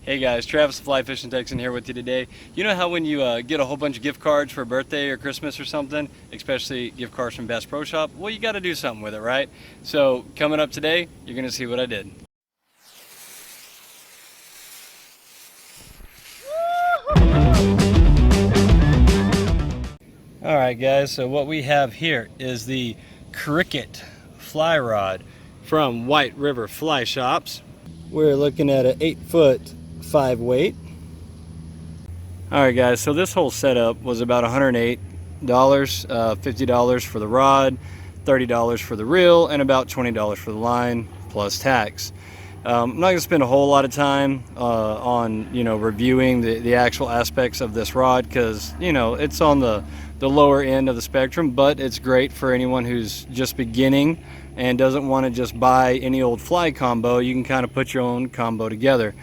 Hey guys, Travis the Fly Fishing Texan here with you today. You know how when you get a whole bunch of gift cards for a birthday or Christmas or something, especially gift cards from Bass Pro Shop? Well, you got to do something with it, right? So coming up today, you're going to see what I did. All right guys, so what we have here is the Cricket fly rod from White River Fly Shops. We're looking at an 8-foot 5 weight. Alright guys, so this whole setup was about $108, $50 for the rod, $30 for the reel, and about $20 for the line, plus tax. I'm not going to spend a whole lot of time on reviewing the actual aspects of this rod because it's on the lower end of the spectrum, but it's great for anyone who's just beginning and doesn't want to just buy any old fly combo. You can kind of put your own combo together.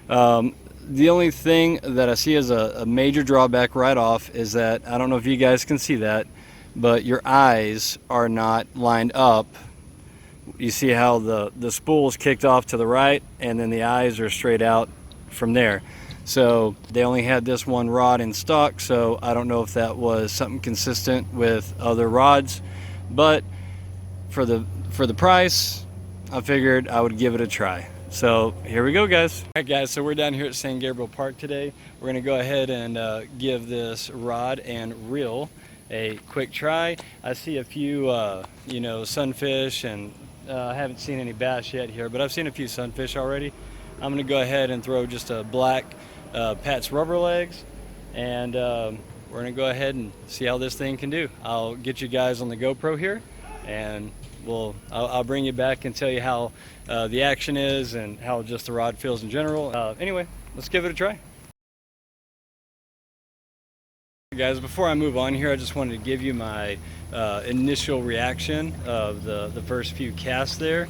The only thing that I see as a major drawback right off is that, I don't know if you guys can see that, but your eyes are not lined up. You see how the spool's kicked off to the right and then the eyes are straight out from there. So they only had this one rod in stock, so I don't know if that was something consistent with other rods, but for the price, I figured I would give it a try. So here we go, guys. All right guys, so we're down here at San Gabriel Park today. We're gonna go ahead and give this rod and reel a quick try. I see a few sunfish, and I haven't seen any bass yet here, but I've seen a few sunfish already. I'm gonna go ahead and throw just a black Pat's rubber legs, and we're gonna go ahead and see how this thing can do. I'll get you guys on the GoPro here, and I'll bring you back and tell you how the action is and how just the rod feels in general. Anyway, let's give it a try. Guys, before I move on here, I just wanted to give you my initial reaction of the first few casts there.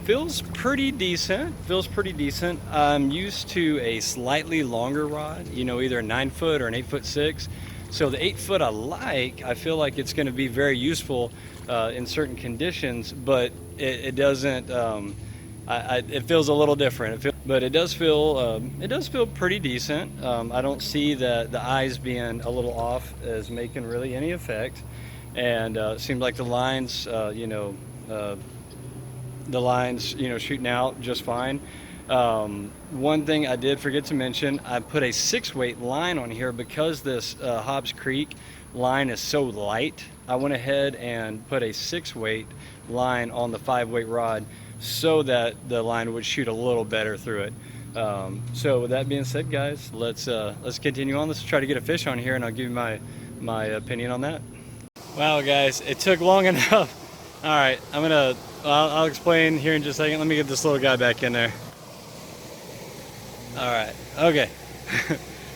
Feels pretty decent. I'm used to a slightly longer rod, either a 9-foot or an 8'6". So the 8-foot I feel like it's going to be very useful in certain conditions, but it doesn't. It feels a little different. But it does feel pretty decent. I don't see the eyes being a little off as making really any effect, and it seems like the lines, shooting out just fine. One thing I did forget to mention, I put a 6-weight line on here because this Hobbs Creek line is so light. I went ahead and put a 6-weight line on the 5-weight rod so that the line would shoot a little better through it. So with that being said, guys, let's continue on. Let's try to get a fish on here, and I'll give you my opinion on that. Wow, guys, it took long enough. All right, I'll explain here in just a second. Let me get this little guy back in there. All right, okay.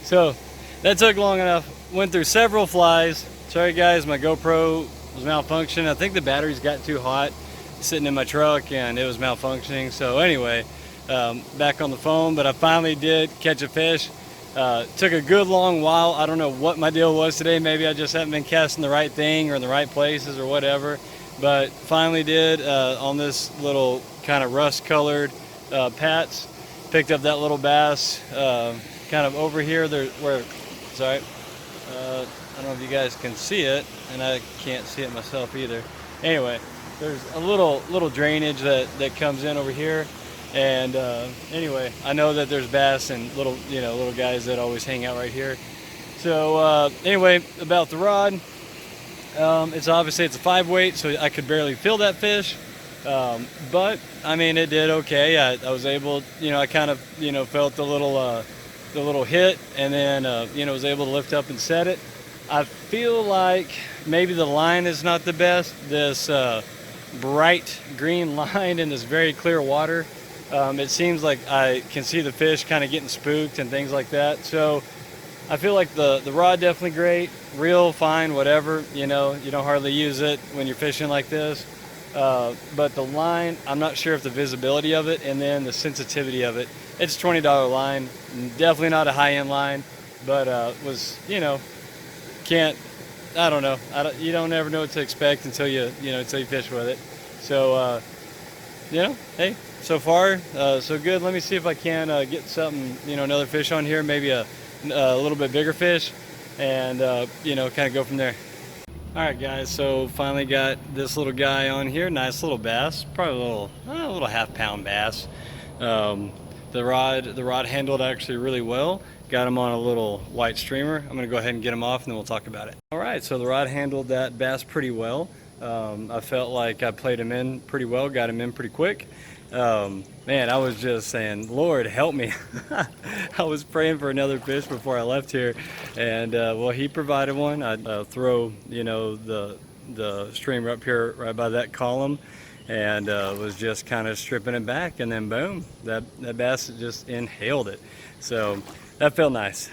So that took long enough. Went through several flies. Sorry guys, my GoPro was malfunctioning. I think the batteries got too hot sitting in my truck and it was malfunctioning. So anyway, back on the phone, but I finally did catch a fish. Took a good long while. I don't know what my deal was today. Maybe I just haven't been casting the right thing or in the right places or whatever, but finally did on this little kind of rust colored Pat's. Picked up that little bass kind of over here. Sorry, I don't know if you guys can see it, and I can't see it myself either. Anyway, there's a little drainage that comes in over here, and anyway, I know that there's bass and little guys that always hang out right here. So anyway, about the rod, it's a 5-weight, so I could barely feel that fish. But I mean, it did okay. I was able, I kind of, felt the little hit, and then, was able to lift up and set it. I feel like maybe the line is not the best. This bright green line in this very clear water. It seems like I can see the fish kind of getting spooked and things like that. So I feel like the rod definitely great, reel fine, whatever. You don't hardly use it when you're fishing like this. But the line, I'm not sure if the visibility of it and then the sensitivity of it. It's a $20 line, definitely not a high-end line, but was, I don't know. You don't ever know what to expect until you fish with it. So you know, hey, so far so good. Let me see if I can get something, you know, another fish on here, maybe a little bit bigger fish, and you know, kind of go from there. All right, guys. So finally got this little guy on here. Nice little bass, probably a little half-pound bass. Um, the rod handled actually really well. Got him on a little white streamer. I'm gonna go ahead and get him off, and then we'll talk about it. All right. So the rod handled that bass pretty well. I felt like I played him in pretty well. Got him in pretty quick. Man, I was just saying, Lord, help me. I was praying for another fish before I left here, and well, he provided one. I throw, you know, the streamer up here right by that column, and was just kind of stripping it back, and then boom, that bass just inhaled it. So that felt nice.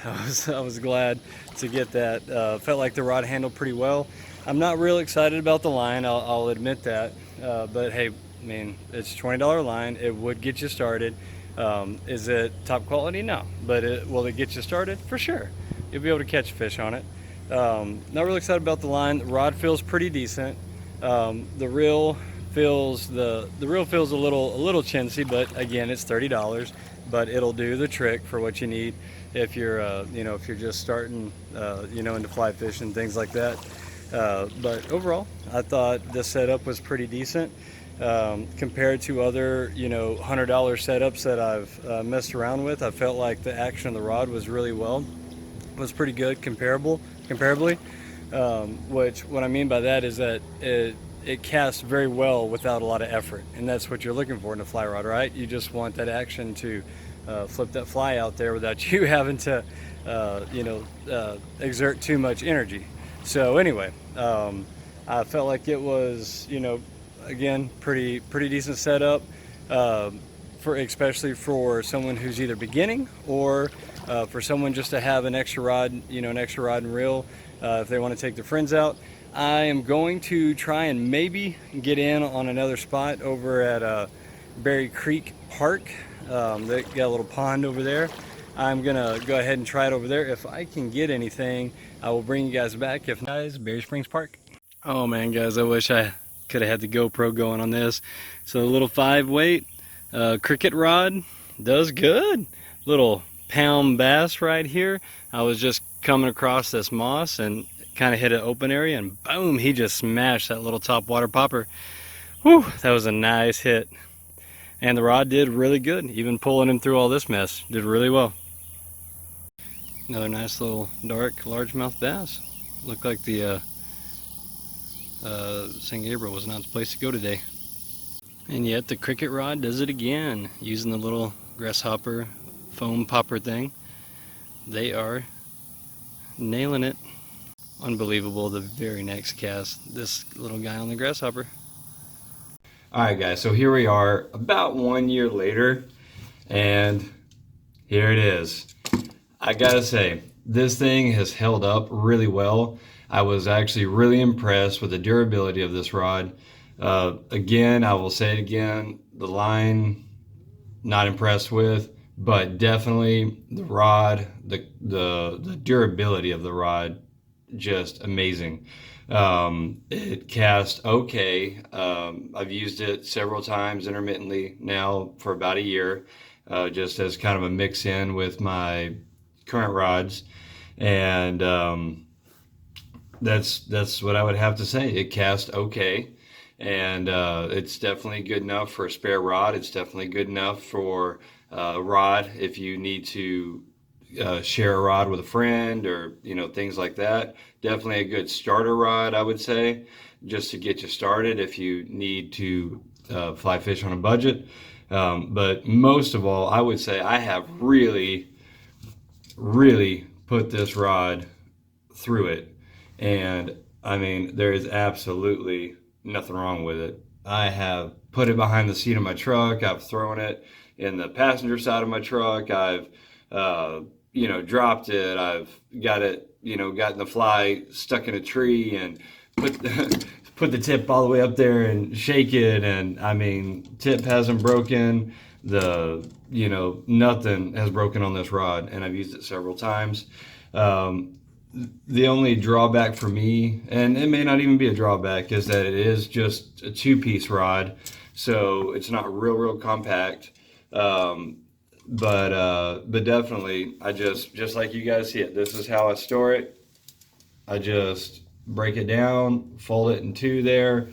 I was glad to get that. Felt like the rod handled pretty well. I'm not real excited about the line. I'll admit that, but hey. I mean, it's a $20 line. It would get you started. Is it top quality? No. But will it get you started? For sure. You'll be able to catch fish on it. Not really excited about the line. The rod feels pretty decent. The reel feels a little chintzy, but again, it's $30. But it'll do the trick for what you need if you're you know, if you're just starting you know, into fly fishing and things like that. But overall, I thought the setup was pretty decent. Compared to other, you know, $100 setups that I've messed around with, I felt like the action of the rod was was pretty good, comparably. Which what I mean by that is that it casts very well without a lot of effort, and that's what you're looking for in a fly rod, right? You just want that action to flip that fly out there without you having to, you know, exert too much energy. So anyway, I felt like it was, you know, again, pretty decent setup, especially for someone who's either beginning or for someone just to have an extra rod, you know, an extra rod and reel if they want to take their friends out. I am going to try and maybe get in on another spot over at Berry Creek Park. They got a little pond over there. I'm gonna go ahead and try it over there. If I can get anything, I will bring you guys back. If not, guys, Berry Springs Park. Oh man, guys, I wish I could have had the GoPro going on this. So a little 5-weight cricket rod does good. Little pound bass right here. I was just coming across this moss and kind of hit an open area, and boom, he just smashed that little topwater popper. Whew, that was a nice hit. And the rod did really good, even pulling him through all this mess. Did really well. Another nice little dark largemouth bass. Looked like the St. Gabriel was not the place to go today. And yet the cricket rod does it again, using the little grasshopper foam popper thing. They are nailing it. Unbelievable, the very next cast, this little guy on the grasshopper. Alright guys, so here we are about 1 year later, and here it is. I gotta say, this thing has held up really well. I was actually really impressed with the durability of this rod. Again, I will say it again, the line, not impressed with, but definitely the rod, the durability of the rod, just amazing. It cast okay. I've used it several times intermittently now for about a year, just as kind of a mix in with my current rods, and that's what I would have to say. It cast okay, and it's definitely good enough for a spare rod. It's definitely good enough for a rod if you need to share a rod with a friend, or you know, things like that. Definitely a good starter rod, I would say, just to get you started if you need to fly fish on a budget. But most of all, I would say I have really put this rod through it, and I mean, there is absolutely nothing wrong with it. I have put it behind the seat of my truck. I've thrown it in the passenger side of my truck. I've you know, dropped it. I've got it, you know, gotten the fly stuck in a tree and put the tip all the way up there and shake it, and I mean, tip hasn't broken. You know, nothing has broken on this rod, and I've used it several times. The only drawback for me, and it may not even be a drawback, is that it is just a 2-piece rod. so it's not real compact. But definitely, I just like you guys see it. This is how I store it. I just break it down, fold it in two there.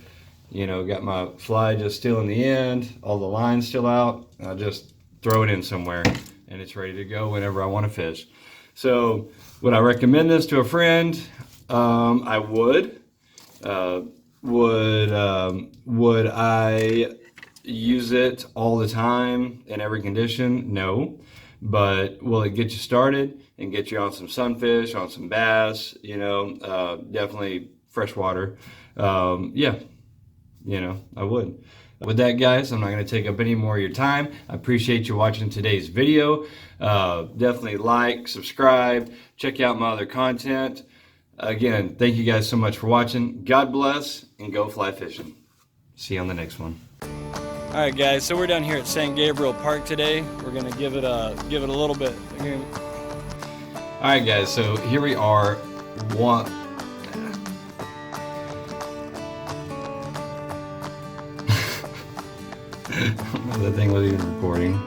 You know, got my fly just still in the end, all the lines still out. I just throw it in somewhere and it's ready to go whenever I want to fish. So would I recommend this to a friend? I would. Would I use it all the time in every condition? No. But will it get you started and get you on some sunfish, on some bass, you know, definitely freshwater. Yeah, you know, I would. With that, guys, I'm not going to take up any more of your time. I appreciate you watching today's video. Definitely like, subscribe, check out my other content. Again, thank you guys so much for watching. God bless, and go fly fishing. See you on the next one. All right, guys. So we're down here at St. Gabriel Park today. We're gonna give it a little bit. All right, guys. So here we are. The thing was even recording.